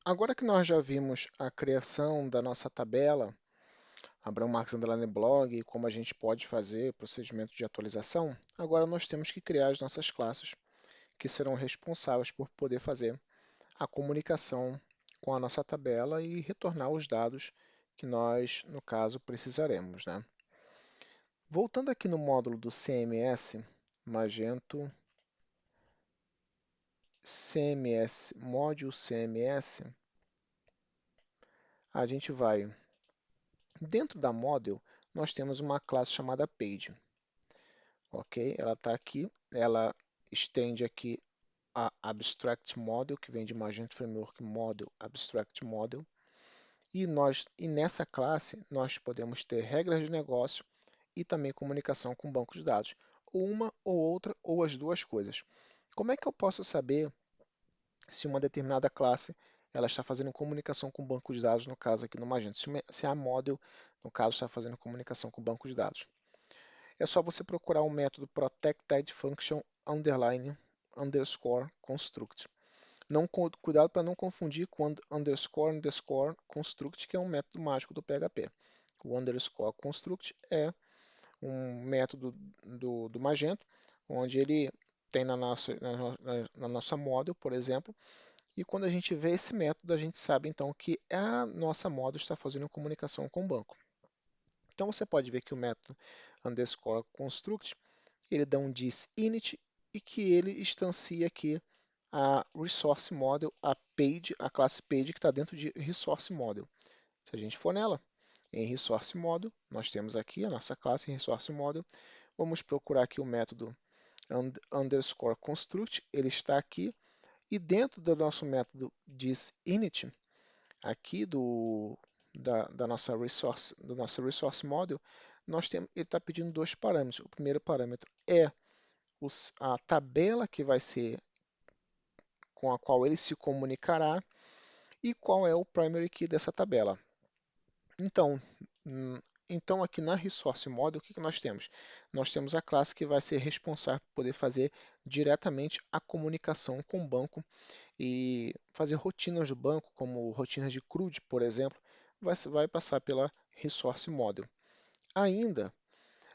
Agora que nós já vimos a criação da nossa tabela, Abraham Marques Underline Blog, e como a gente pode fazer procedimento de atualização, agora nós temos que criar as nossas classes, que serão responsáveis por poder fazer a comunicação com a nossa tabela e retornar os dados que nós, no caso, precisaremos, né? Voltando aqui no módulo do CMS, Magento CMS, módulo CMS, a gente vai, dentro da model, nós temos uma classe chamada Page, ok? Ela está aqui, ela estende aqui a Abstract Model, que vem de Magento Framework Model, Abstract Model, e nessa classe nós podemos ter regras de negócio e também comunicação com banco de dados, uma ou outra ou as duas coisas. Como é que eu posso saber se uma determinada classe ela está fazendo comunicação com o banco de dados, no caso aqui no Magento, se a model, no caso, está fazendo comunicação com o banco de dados? É só você procurar o método protected function underline underscore construct. Não, cuidado para não confundir com underscore underscore construct, que é um método mágico do PHP. O underscore construct é um método do Magento, onde ele tem na nossa model, por exemplo, e quando a gente vê esse método, a gente sabe então que a nossa model está fazendo comunicação com o banco. Então você pode ver que o método underscore construct, ele dá um diz init e que ele instancia aqui a resource model, a page, a classe page que está dentro de resource model. Se a gente for nela, em resource model, nós temos aqui a nossa classe em resource model. Vamos procurar aqui o método underscore construct, ele está aqui. E dentro do nosso método disinit, aqui da nossa resource, do nosso resource model, ele está pedindo dois parâmetros. O primeiro parâmetro é a tabela que vai ser com a qual ele se comunicará e qual é o primary key dessa tabela. Então, hum, então aqui na resource model, o que nós temos? Nós temos a classe que vai ser responsável por poder fazer diretamente a comunicação com o banco e fazer rotinas do banco, como rotinas de CRUD, por exemplo, vai passar pela resource model. Ainda,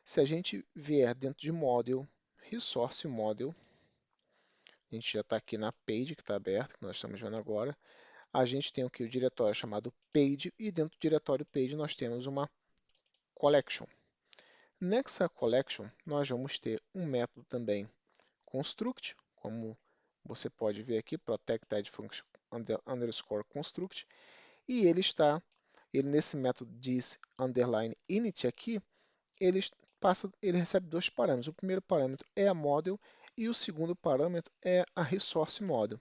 se a gente vier dentro de model, resource model, a gente já está aqui na page que está aberta, que nós estamos vendo agora, a gente tem aqui o diretório chamado page e dentro do diretório page nós temos uma collection. Nessa collection, nós vamos ter um método também construct, como você pode ver aqui, protected function underscore construct, e ele nesse método diz underline init aqui, ele recebe dois parâmetros. O primeiro parâmetro é a model e o segundo parâmetro é a resource model.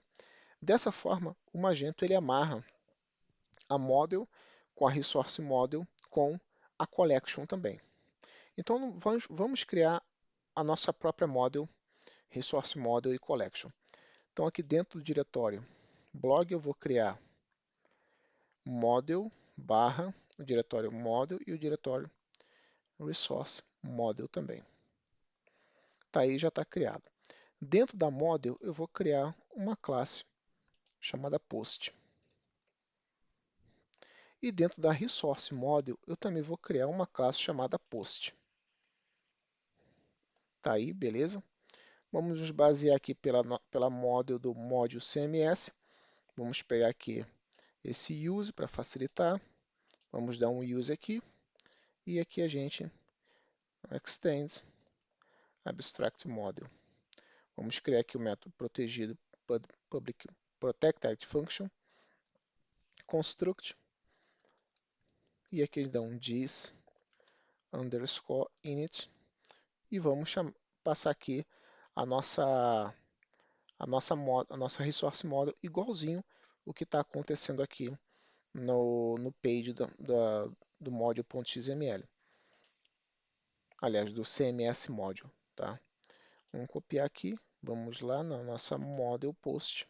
Dessa forma, o Magento ele amarra a model com a resource model com a collection também. Então vamos criar a nossa própria model, resource model e collection. Então aqui dentro do diretório blog eu vou criar model barra o diretório model e o diretório resource model também. Tá aí, já está criado. Dentro da model eu vou criar uma classe chamada post. E dentro da resource model eu também vou criar uma classe chamada post. Tá aí, beleza? Vamos nos basear aqui pela model do módulo CMS. Vamos pegar aqui esse use para facilitar. Vamos dar um use aqui. E aqui a gente extends abstract model. Vamos criar aqui o método protegido public protected function construct. E aqui eles dão um diz underscore init. E vamos passar aqui a nossa a nossa resource model igualzinho o que está acontecendo aqui no page do module.xml. Aliás, do CMS module, tá? Vamos copiar aqui, vamos lá na nossa model post.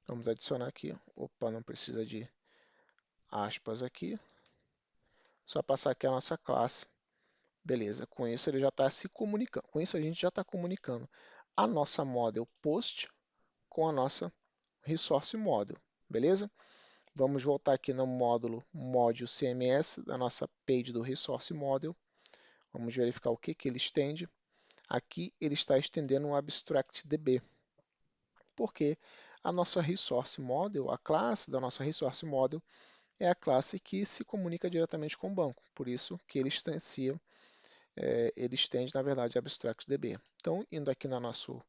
Vamos adicionar aqui. Opa, não precisa de aspas aqui. Só passar aqui a nossa classe. Beleza, com isso ele já está se comunicando. Com isso a gente já está comunicando a nossa model post com a nossa resource model. Beleza? Vamos voltar aqui no módulo Module CMS, da nossa page do Resource Model. Vamos verificar o que, que ele estende. Aqui ele está estendendo o AbstractDB, porque a nossa Resource Model, a classe da nossa Resource Model, é a classe que se comunica diretamente com o banco. Por isso que ele ele estende, na verdade, AbstractDB. Então, indo aqui no nosso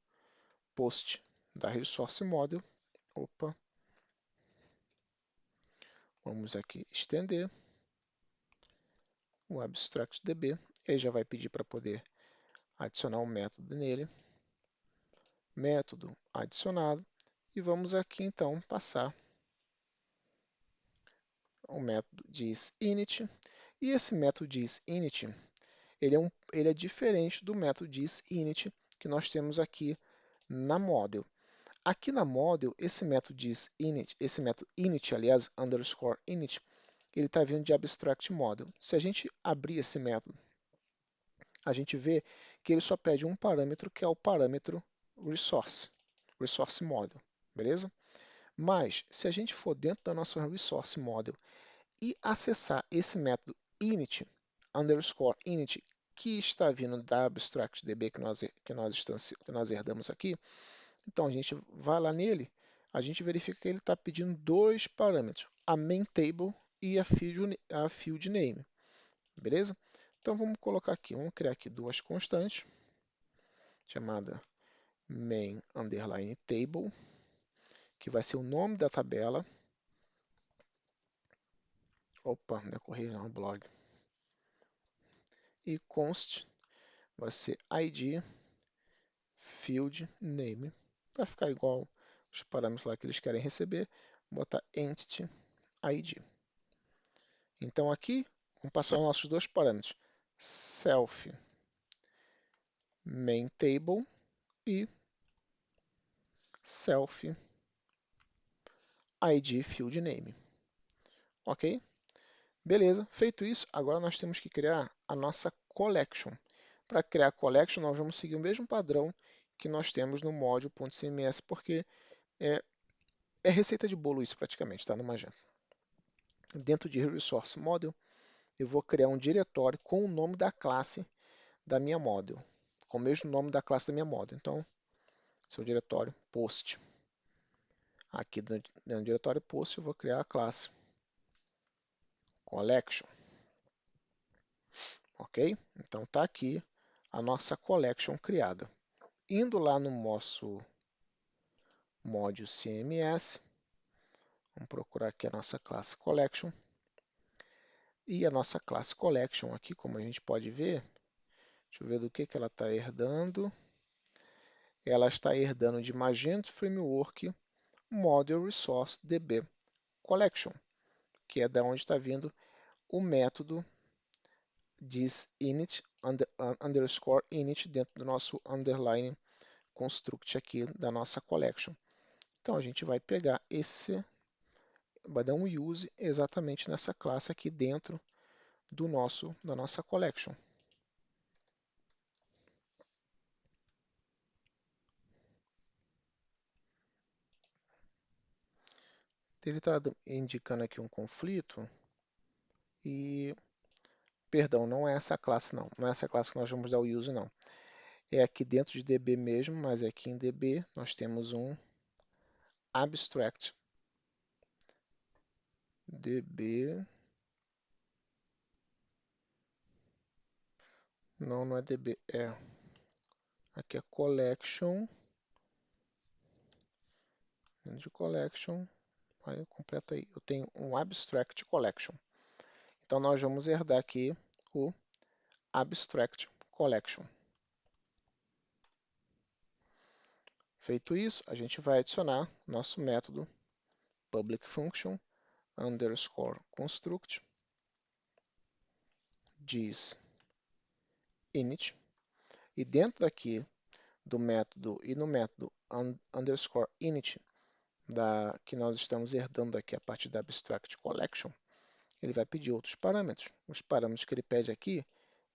post da Resource Model, opa, vamos aqui estender o AbstractDB. Ele já vai pedir para poder adicionar um método nele. Método adicionado. E vamos aqui então passar o método disinit. E esse método disinit, ele é diferente do método disinit que nós temos aqui na model. Aqui na model, esse método disinit, esse método init, aliás, underscore init, ele está vindo de abstract model. Se a gente abrir esse método, a gente vê que ele só pede um parâmetro, que é o parâmetro resource model, beleza? Mas, se a gente for dentro da nossa resource model e acessar esse método init, underscore init, que está vindo da AbstractDB que nós herdamos aqui, então a gente vai lá nele, a gente verifica que ele está pedindo dois parâmetros, a main table e a field name, beleza? Então vamos colocar aqui, vamos criar aqui duas constantes, chamada main underline table, que vai ser o nome da tabela. Opa, não é correio não, é blog. E const vai ser id field name, para ficar igual os parâmetros lá que eles querem receber, botar entity id. Então aqui, vamos passar os nossos dois parâmetros, self main table e self id field name. Ok? Beleza, feito isso, agora nós temos que criar a nossa collection. Para criar a collection, nós vamos seguir o mesmo padrão que nós temos no module.cms, porque é, é receita de bolo isso praticamente, tá? No Magento. Dentro de Resource Model, eu vou criar um diretório com o nome da classe da minha model, com o mesmo nome da classe da minha model. Então, seu diretório post. Aqui dentro do diretório post, eu vou criar a classe collection. Ok? Então, está aqui a nossa collection criada. Indo lá no nosso module CMS, vamos procurar aqui a nossa classe collection. E a nossa classe collection aqui, como a gente pode ver, deixa eu ver do que ela está herdando. Ela está herdando de Magento Framework Model Resource DB Collection, que é da onde está vindo o método disinit underscore init dentro do nosso underline construct aqui da nossa collection. Então a gente vai pegar vai dar um use exatamente nessa classe aqui dentro da nossa collection. Ele está indicando aqui um conflito e, perdão, não é essa classe não, não é essa classe que nós vamos dar o use não. É aqui dentro de DB mesmo, mas aqui em DB nós temos um abstract DB, não é DB, aqui é collection, de collection, aí completa aí, eu tenho um abstract collection. Então nós vamos herdar aqui o abstract collection. Feito isso, a gente vai adicionar nosso método public function underscore construct diz init, e dentro daqui do método e no método underscore init que nós estamos herdando aqui a partir da abstract collection, ele vai pedir outros parâmetros. Os parâmetros que ele pede aqui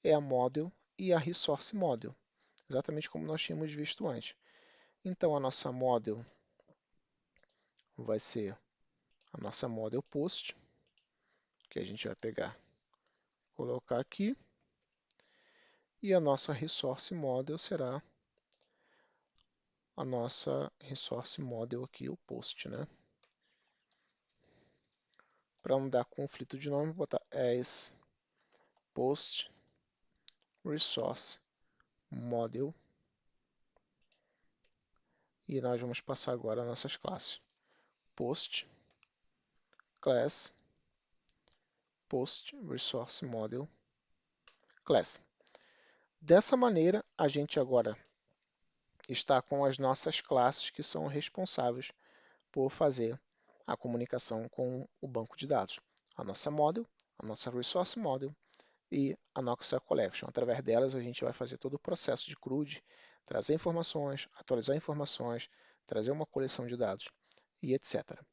é a model e a resource model, exatamente como nós tínhamos visto antes. Então a nossa model vai ser a nossa model post, que a gente vai pegar, colocar aqui, e a nossa resource model será a nossa resource model aqui, o post, né? Para não dar conflito de nome, vou botar as post resource model, e nós vamos passar agora as nossas classes. Post class, post resource model class. Dessa maneira, a gente agora está com as nossas classes que são responsáveis por fazer a comunicação com o banco de dados. A nossa model, a nossa resource model e a nossa collection. Através delas, a gente vai fazer todo o processo de CRUD, trazer informações, atualizar informações, trazer uma coleção de dados e etc.